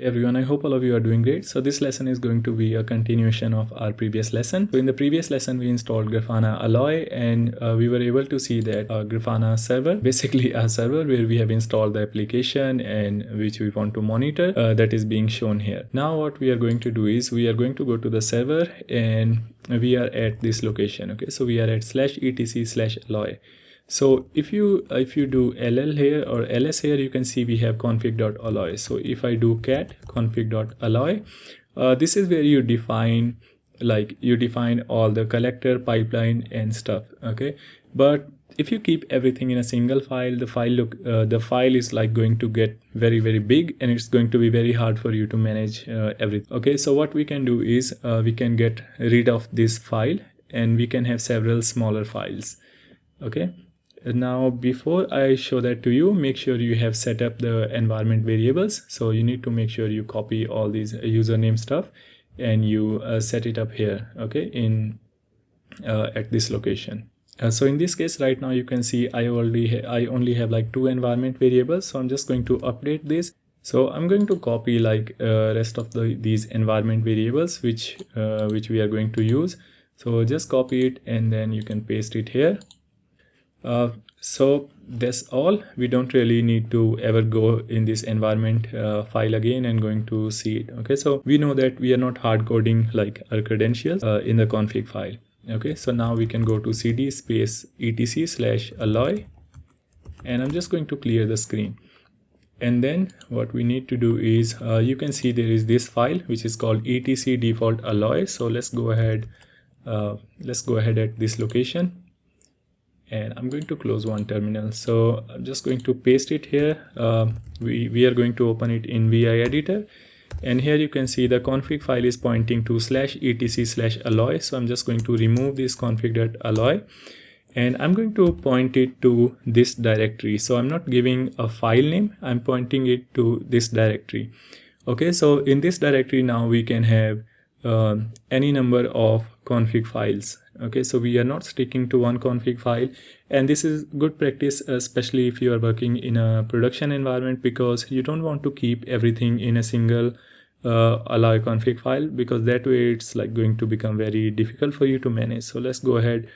Everyone, I hope all of you are doing great. So this lesson is going to be a continuation of our previous lesson. So in the previous lesson, we installed Grafana Alloy, and we were able to see that Grafana server, basically a server where we have installed the application and which we want to monitor, that is being shown here. Now what we are going to do is we are going to go to the server and we are at this location. Okay, so we are at /etc/alloy. So if you do ll here or ls here, you can see we have config.alloy. So if I do cat config.alloy, this is where you define all the collector, pipeline and stuff. Okay, but if you keep everything in a single file, the file is like going to get very big, and it's going to be very hard for you to manage everything. Okay, so what we can do is we can get rid of this file and we can have several smaller files. Okay, now before I show that to you, make sure you have set up the environment variables. So you need to make sure you copy all these username stuff and you set it up here, okay, in at this location. So in this case right now you can see I only have like 2 environment variables, so I'm just going to update this. So I'm going to copy like rest of these environment variables which we are going to use. So just copy it and then you can paste it here. So that's all. We don't really need to ever go in this environment file again and going to see it. Okay, so we know that we are not hard coding like our credentials in the config file. Okay, so now we can go to cd space etc/alloy, and I'm just going to clear the screen. And then what we need to do is you can see there is this file which is called etc default alloy. So let's go ahead at this location. And I'm going to close one terminal. So I'm just going to paste it here. We are going to open it in VI editor. And here you can see the config file is pointing to /etc/alloy. So I'm just going to remove this config.alloy. And I'm going to point it to this directory. So I'm not giving a file name. I'm pointing it to this directory. Okay, so in this directory now we can have any number of config files. Okay, so we are not sticking to one config file, and this is good practice, especially if you are working in a production environment, because you don't want to keep everything in a single alloy config file, because that way it's like going to become very difficult for you to manage. So let's go ahead,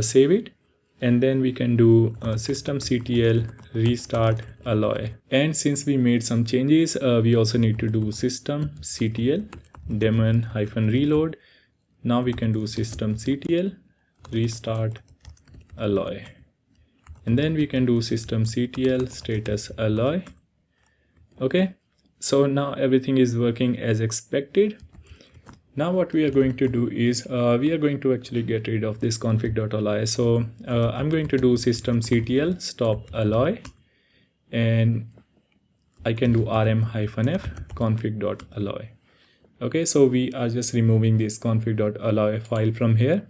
save it, and then we can do systemctl restart alloy. And since we made some changes, we also need to do systemctl daemon-reload. Now we can do systemctl restart alloy, and then we can do systemctl status alloy. Okay, so now everything is working as expected. Now what we are going to do is we are going to actually get rid of this config.alloy. So I'm going to do systemctl stop alloy, and I can do rm-f config.alloy. Okay, so we are just removing this config.alloy file from here,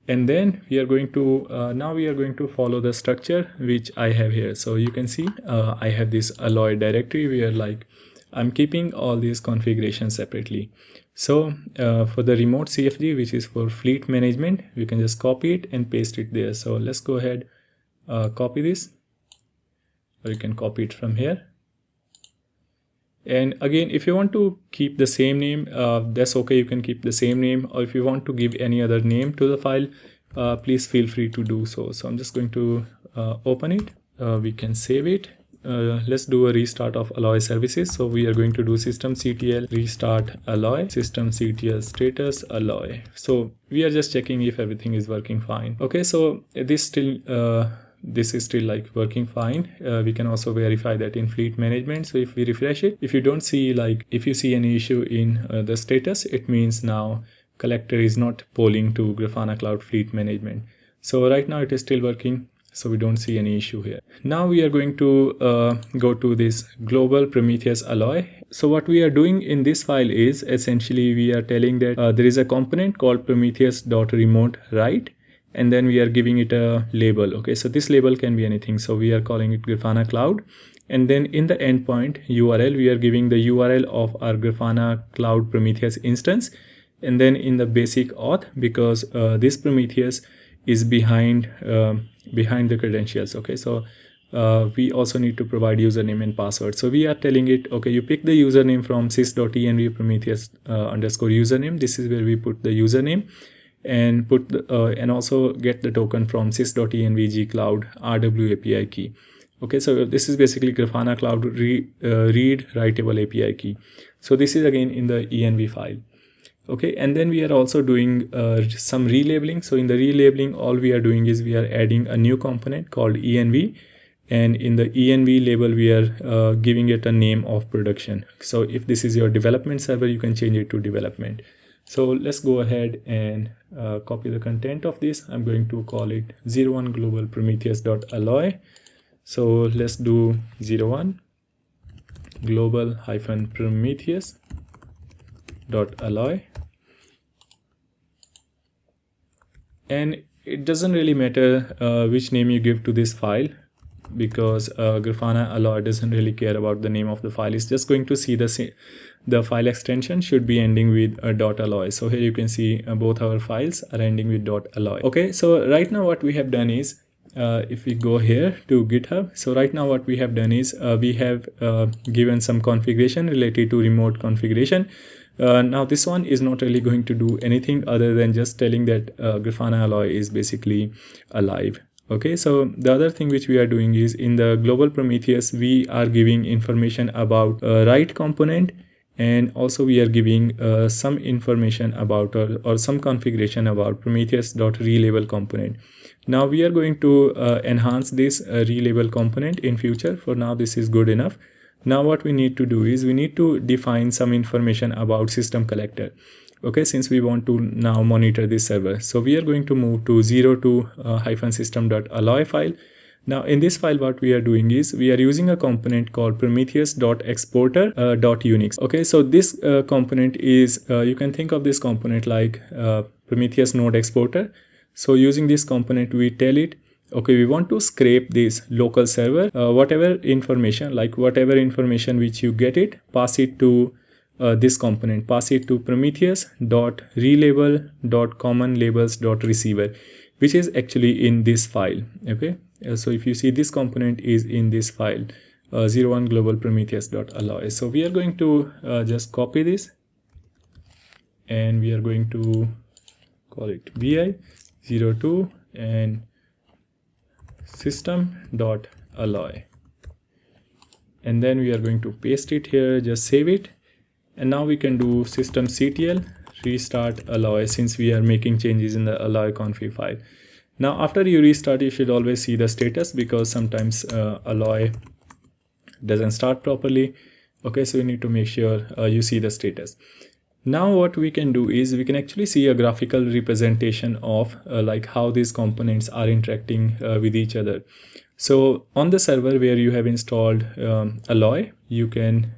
and then we are going to now we are going to follow the structure which I have here. So you can see I have this alloy directory where like I'm keeping all these configurations separately. So for the remote CFG, which is for fleet management, we can just copy it and paste it there. So let's go ahead, copy this, or you can copy it from here. And again, if you want to keep the same name, that's okay, you can keep the same name, or if you want to give any other name to the file, please feel free to do so. So I'm just going to open it, we can save it. Let's do a restart of alloy services. So we are going to do systemctl restart alloy, systemctl status alloy. So we are just checking if everything is working fine. Okay, so this is still like working fine. We can also verify that in fleet management. So if we refresh it, if you don't see if you see any issue in the status, it means now collector is not polling to Grafana Cloud Fleet Management. So right now it is still working, so we don't see any issue here. Now we are going to go to this global Prometheus alloy. So what we are doing in this file is essentially we are telling that there is a component called prometheus.remote write, and then we are giving it a label. Okay, so this label can be anything. So we are calling it Grafana Cloud, and then in the endpoint URL we are giving the URL of our Grafana Cloud Prometheus instance, and then in the basic auth, because this Prometheus is behind the credentials. Okay, so we also need to provide username and password. So we are telling it, okay, you pick the username from sys.env prometheus underscore username. This is where we put the username and put the, and also get the token from sys.env gcloud rw API key. Okay, so this is basically Grafana Cloud read writable API key. So this is again in the env file. Okay, and then we are also doing some relabeling. So in the relabeling, all we are doing is we are adding a new component called env, and in the env label we are giving it a name of production. So if this is your development server, you can change it to development. So let's go ahead and copy the content of this. I'm going to call it 01 global prometheus.alloy. So let's do 01 global hyphen prometheus.alloy. And it doesn't really matter which name you give to this file, because Grafana alloy doesn't really care about the name of the file. It's just going to see the file extension should be ending with a .alloy. So here you can see both our files are ending with .alloy. Okay, so right now what we have done is, if we go here to GitHub, so right now what we have done is we have given some configuration related to remote configuration. Now this one is not really going to do anything other than just telling that Grafana alloy is basically alive. Okay, so the other thing which we are doing is in the global Prometheus, we are giving information about write component, and also we are giving some information about or some configuration about Prometheus.relabel component. Now we are going to enhance this relabel component in future. For now, this is good enough. Now what we need to do is we need to define some information about system collector. Okay, since we want to now monitor this server. So we are going to move to 02-system.alloy file. Now in this file, what we are doing is we are using a component called prometheus.exporter.unix. Okay, so this component is, you can think of this component like Prometheus node exporter. So using this component, we tell it, okay, we want to scrape this local server, whatever information which you get it, pass it to this component, pass it to prometheus.relabel.commonlabels.receiver, which is actually in this file. Okay, so if you see, this component is in this file, 01 global prometheus.alloy. So we are going to just copy this, and we are going to call it vi 02 and system.alloy, and then we are going to paste it here, just save it. And now we can do systemctl restart alloy, since we are making changes in the alloy config file. Now after you restart, you should always see the status, because sometimes alloy doesn't start properly. Okay, so you need to make sure you see the status. Now what we can do is we can actually see a graphical representation of like how these components are interacting with each other. So on the server where you have installed alloy, you can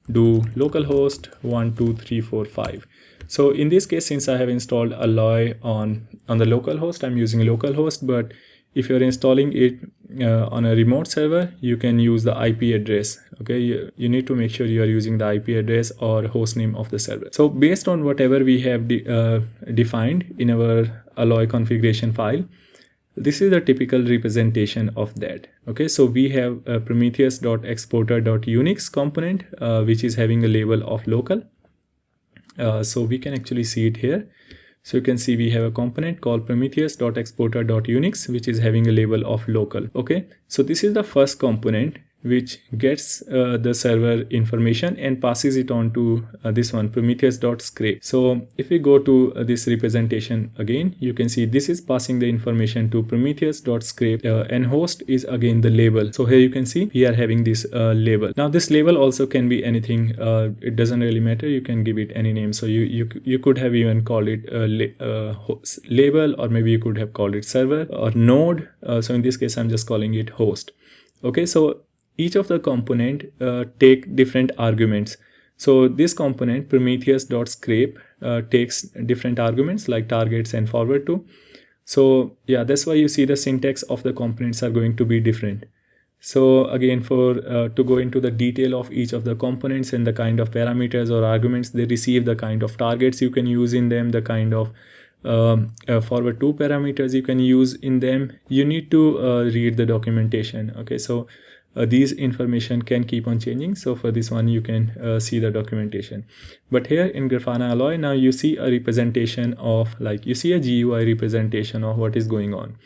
do localhost 12345. So in this case, since I have installed alloy on the localhost, I'm using localhost. But if you're installing it on a remote server, you can use the IP address. Okay, you need to make sure you are using the IP address or host name of the server. So based on whatever we have defined in our alloy configuration file, this is the typical representation of that. Okay, so we have a prometheus.exporter.unix component, which is having a label of local. So we can actually see it here. So you can see we have a component called prometheus.exporter.unix, which is having a label of local. Okay, so this is the first component which gets the server information and passes it on to this one, prometheus.scrape. So if we go to this representation again, you can see this is passing the information to prometheus.scrape, and host is again the label. So here you can see we are having this label. Now this label also can be anything. It doesn't really matter. You can give it any name. So you could have even called it label, or maybe you could have called it server or node. So in this case, I'm just calling it host. Okay, so each of the component take different arguments. So this component prometheus.scrape takes different arguments like targets and forward to. So yeah, that's why you see the syntax of the components are going to be different. So again, for to go into the detail of each of the components and the kind of parameters or arguments they receive, the kind of targets you can use in them, the kind of forward 2 parameters you can use in them. You need to read the documentation. Okay, so these information can keep on changing. So for this one, you can see the documentation. But here in Grafana Alloy, now you see a representation of, like, you see a GUI representation of what is going on.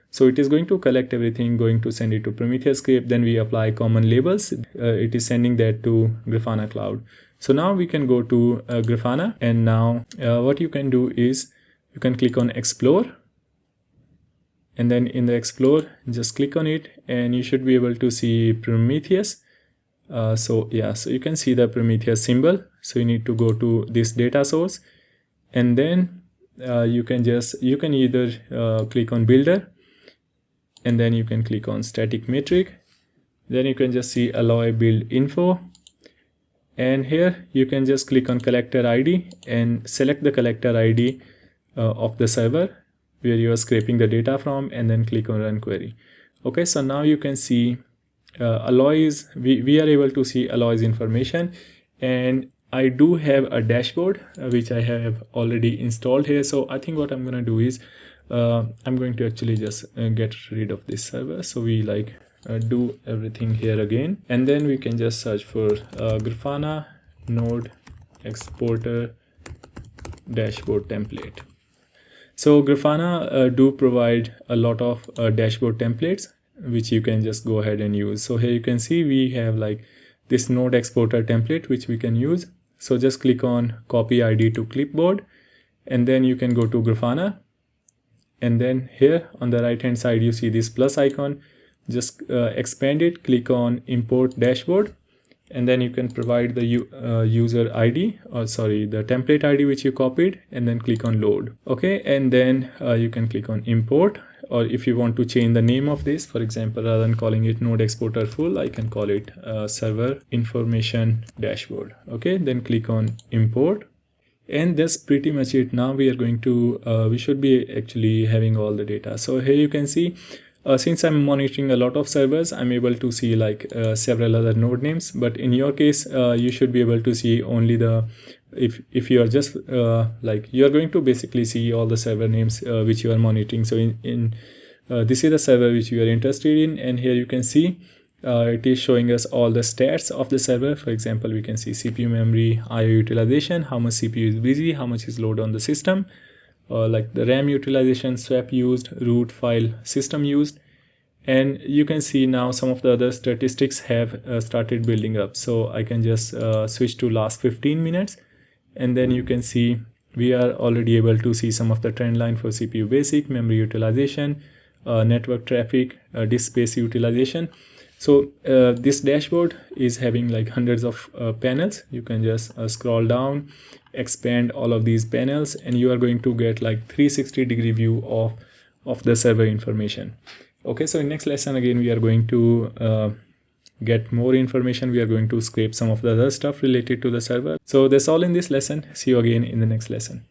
So it is going to collect everything, going to send it to Prometheus script. Then we apply common labels. It is sending that to Grafana Cloud. So now we can go to Grafana, and now what you can do is you can click on Explore. And then in the Explore, just click on it and you should be able to see Prometheus. So you can see the Prometheus symbol. So you need to go to this data source, and then you can either click on Builder, and then you can click on Static Metric. Then you can just see Alloy Build Info. And here you can just click on Collector ID and select the collector ID of the server where you are scraping the data from, and then click on Run Query. Okay, so now you can see Alloy's, we are able to see Alloy's information, and I do have a dashboard which I have already installed here. So I think what I'm going to do is I'm going to actually just get rid of this server. So we do everything here again, and then we can just search for Grafana node exporter dashboard template. So Grafana do provide a lot of dashboard templates which you can just go ahead and use. So here you can see we have this node exporter template which we can use. So just click on copy ID to clipboard, and then you can go to Grafana, and then here on the right hand side you see this plus icon. Just expand it, click on import dashboard, and then you can provide the user ID, or sorry, the template ID which you copied, and then click on load. Okay, and then you can click on import, or if you want to change the name of this, for example, rather than calling it node exporter full, I can call it server information dashboard. Okay, then click on import, and that's pretty much it. Now we are going to we should be actually having all the data. So here you can see since I'm monitoring a lot of servers, I'm able to see several other node names. But in your case, you should be able to see only the, if you are just you are going to basically see all the server names which you are monitoring. So this is the server which you are interested in, and here you can see it is showing us all the stats of the server. For example, we can see CPU memory, IO utilization, how much CPU is busy, how much is load on the system, the RAM utilization, swap used, root file system used. And you can see now some of the other statistics have started building up. So I can just switch to last 15 minutes, and then you can see we are already able to see some of the trend line for CPU basic, memory utilization, network traffic, disk space utilization. So this dashboard is having hundreds of panels. You can just scroll down, expand all of these panels, and you are going to get 360-degree view of the server information. Okay, so in next lesson again we are going to get more information. We are going to scrape some of the other stuff related to the server. So that's all in this lesson. See you again in the next lesson.